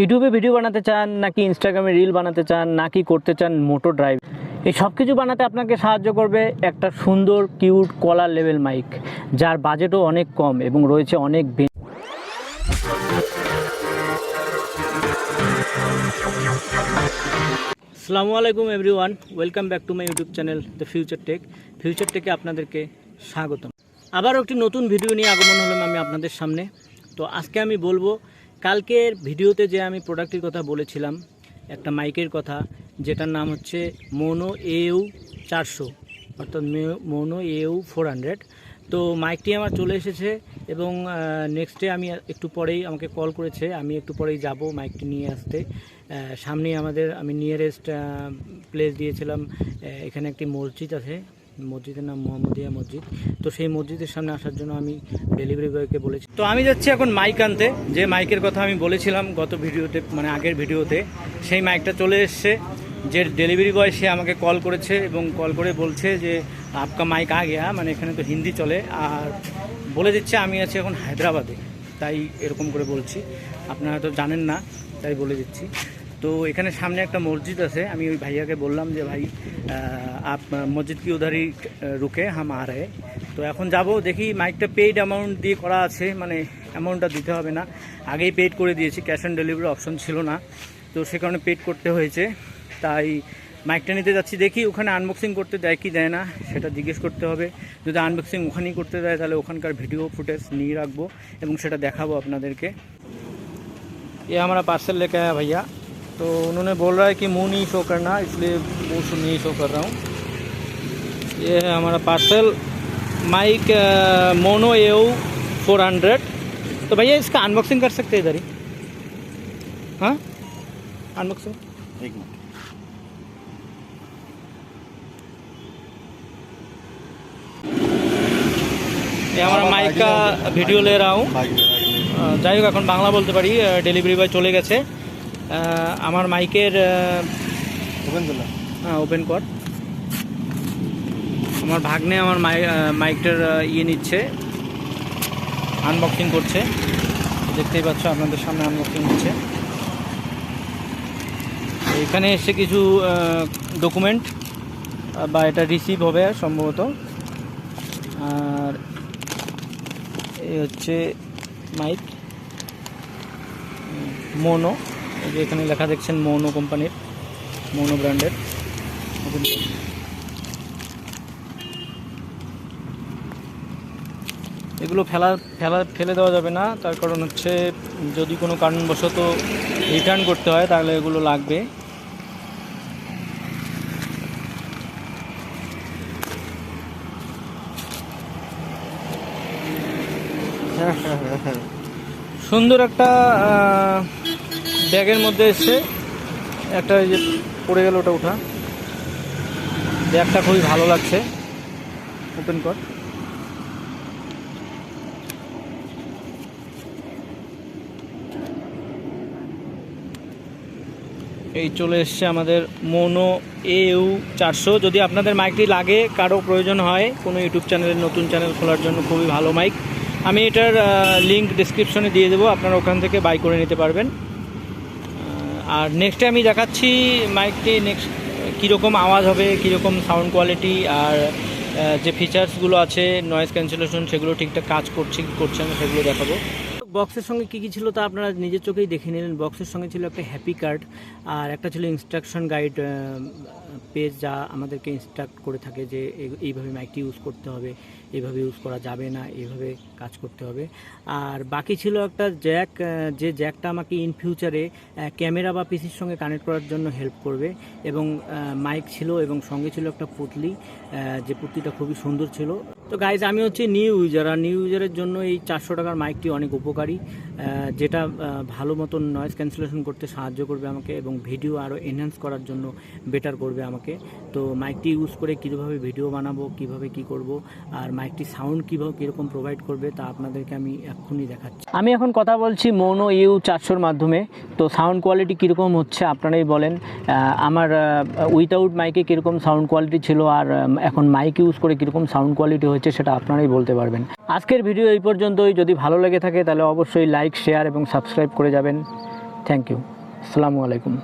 ইউটিউবে ভিডিও বানাতে চান নাকি ইনস্টাগ্রামে রিল বানাতে চান নাকি করতে চান মোটো ড্রাইভ, এই সব কিছু বানাতে আপনাকে সাহায্য করবে একটা সুন্দর কিউট কলার লেভেল মাইক, যার বাজেটও অনেক কম এবং রয়েছে অনেক আসসালামু আলাইকুম everyone, welcome back to my YouTube channel the future টেকে আপনাদেরকে স্বাগতম। আবারও একটি নতুন ভিডিও নিয়ে আগমন হলাম আমি আপনাদের সামনে। তো আজকে আমি বলবো, কালকের ভিডিওতে যে আমি প্রোডাক্টের কথা বলেছিলাম, একটা মাইকের কথা, যেটার নাম হচ্ছে মোনো AU 400 অর্থাৎ মোনো AU 400। তো মাইকটি আমার চলে এসেছে এবং নেক্সট ডে আমি একটু পরেই আমাকে কল করেছে, আমি একটু পরেই যাব মাইকটি নিয়ে আসতে। সামনেই আমি নিয়ারেস্ট প্লেস দিয়েছিলাম, এখানে একটি মসজিদ আছে, মসজিদের নাম মোহাম্মদিয়া মসজিদ। তো সেই মসজিদের সামনে আসার জন্য আমি ডেলিভারি বয়কে বলেছি। তো আমি যাচ্ছি এখন মাইক আনতে, যে মাইকের কথা আমি বলেছিলাম গত ভিডিওতে, মানে আগের ভিডিওতে, সেই মাইকটা চলে এসছে। যে ডেলিভারি বয় সে আমাকে কল করেছে এবং কল করে বলছে যে আপকা মাইক আ গেয়া, মানে এখানে তো হিন্দি চলে, আর বলে দিচ্ছে আমি আছি এখন হায়দ্রাবাদে, তাই এরকম করে বলছি। আপনারা তো জানেন না, তাই বলে দিচ্ছি। তো এখানে সামনে একটা মসজিদ আছে, আমি ওই ভাইয়াকে বললাম যে ভাই আপ মসজিদ কি উধারই রুকে হাম আ রহে। তো এখন যাব, দেখি মাইকটা পেইড অ্যামাউন্ট দিয়ে করা আছে, মানে অ্যামাউন্টটা দিতে হবে না, আগেই পেইড করে দিয়েছি, ক্যাশ অন ডেলিভারি অপশন ছিল না, তো সে কারণে পেইড করতে হয়েছে। তাই মাইকটা নিতে যাচ্ছি, দেখি ওখানে আনবক্সিং করতে দেয় কি দেয় না সেটা জিজ্ঞেস করতে হবে। যদি আনবক্সিং ওখানেই করতে দেয় তাহলে ওখানকার ভিডিও ফুটেজ নিয়ে রাখবো এবং সেটা দেখাবো আপনাদেরকে। ये हमारा पार्सल लेके आया भैया, तो उन्होंने बोल रहा है कि मुंह नहीं शो करना, इसलिए मुंह नहीं शो कर रहा हूँ। ये है हमारा पार्सल, माइक मोनो AU 400। तो भैया इसका अनबॉक्सिंग कर सकते हैं इधर ही? हाँ, अनबॉक्सिंग एक मिनट। ये हमारा माइक का वीडियो ले रहा हूँ। যাই হোক, এখন বাংলা বলতে পারি। ডেলিভারি বয় চলে গেছে। আমার মাইকের ওপেন কর। আমার ভাগ্নে আমার মাইকটার নিচ্ছে, আনবক্সিং করছে, দেখতেই পাচ্ছ আপনাদের সামনে আনবক্সিং হচ্ছে। এখানে এসে কিছু ডকুমেন্ট বা এটা রিসিভ হবে সম্ভবত। আর এই হচ্ছে মাইক মোনো, যে এখানে লেখা দেখছেন মোনো কোম্পানির, মোনো ব্র্যান্ডের। এগুলো ফেলে দেওয়া যাবে না, তার কারণ হচ্ছে যদি কোনো কারণবশত রিটার্ন করতে হয় তাহলে এগুলো লাগবে। সুন্দর একটা ব্যাগের মধ্যে এসছে, একটা যে পড়ে গেল ওটা উঠা। ব্যাগটা খুবই ভালো লাগছে, ওপেন কর। এই চলে এসছে আমাদের মোনো AU 400। যদি আপনাদের মাইকটি লাগে, কারো প্রয়োজন হয় কোনো ইউটিউব চ্যানেলের নতুন চ্যানেল খোলার জন্য, খুবই ভালো মাইক। আমি এটার লিঙ্ক ডিসক্রিপশনে দিয়ে দেবো, আপনারা ওখান থেকে বাই করে নিতে পারবেন। আর নেক্সটে আমি দেখাচ্ছি মাইকটি নেক্সট কীরকম আওয়াজ হবে, কীরকম সাউন্ড কোয়ালিটি, আর যে ফিচার্সগুলো আছে, নয়েজ ক্যান্সেলেশন, সেগুলো ঠিকঠাক কাজ করছে না সেগুলো দেখাবো। বক্সের সঙ্গে কী কী ছিল তা আপনারা নিজের চোখেই দেখে নিলেন। বক্সের সঙ্গে ছিল একটা হ্যাপি কার্ড, আর একটা ছিল ইনস্ট্রাকশন গাইড পেজ, যা আমাদেরকে ইনস্ট্রাক্ট করে থাকে যে এইভাবে মাইকটি ইউজ করতে হবে, এইভাবে ইউজ করা যাবে না, এইভাবে কাজ করতে হবে। আর বাকি ছিল একটা জ্যাক, যে জ্যাকটা আমাকে ইন ফিউচারে ক্যামেরা বা পিসির সঙ্গে কানেক্ট করার জন্য হেল্প করবে, এবং মাইক ছিল এবং সঙ্গে ছিল একটা পুতলি, যে পুতলিটা খুবই সুন্দর ছিল। তো গাইজ, আমি হচ্ছে নিউ ইউজার, আর নিউ ইউজারের জন্য এই 400 টাকার মাইকটি অনেক উপকারী, যেটা ভালো মতন নয়েজ ক্যান্সেলেশন করতে সাহায্য করবে আমাকে এবং ভিডিও আরও এনহ্যান্স করার জন্য বেটার করবে আমাকে। তো মাইকটি ইউজ করে কীভাবে ভিডিও বানাবো, কিভাবে কি করব, আর মাইকটি সাউন্ড কীরকম প্রোভাইড করবে তা আপনাদেরকে আমি এক্ষুনি দেখাচ্ছি। আমি এখন কথা বলছি মোনো AU 400-র মাধ্যমে। তো সাউন্ড কোয়ালিটি কীরকম হচ্ছে আপনারাই বলেন। আমার উইথাউট মাইকে কীরকম সাউন্ড কোয়ালিটি ছিল, আর এখন মাইক ইউজ করে কীরকম সাউন্ড কোয়ালিটি হচ্ছে সেটা আপনারাই বলতে পারবেন। আজকের ভিডিও এই পর্যন্তই। যদি ভালো লেগে থাকে তাহলে অবশ্যই লাইক, শেয়ার এবং সাবস্ক্রাইব করে যাবেন। Thank you. আসসালামু আলাইকুম।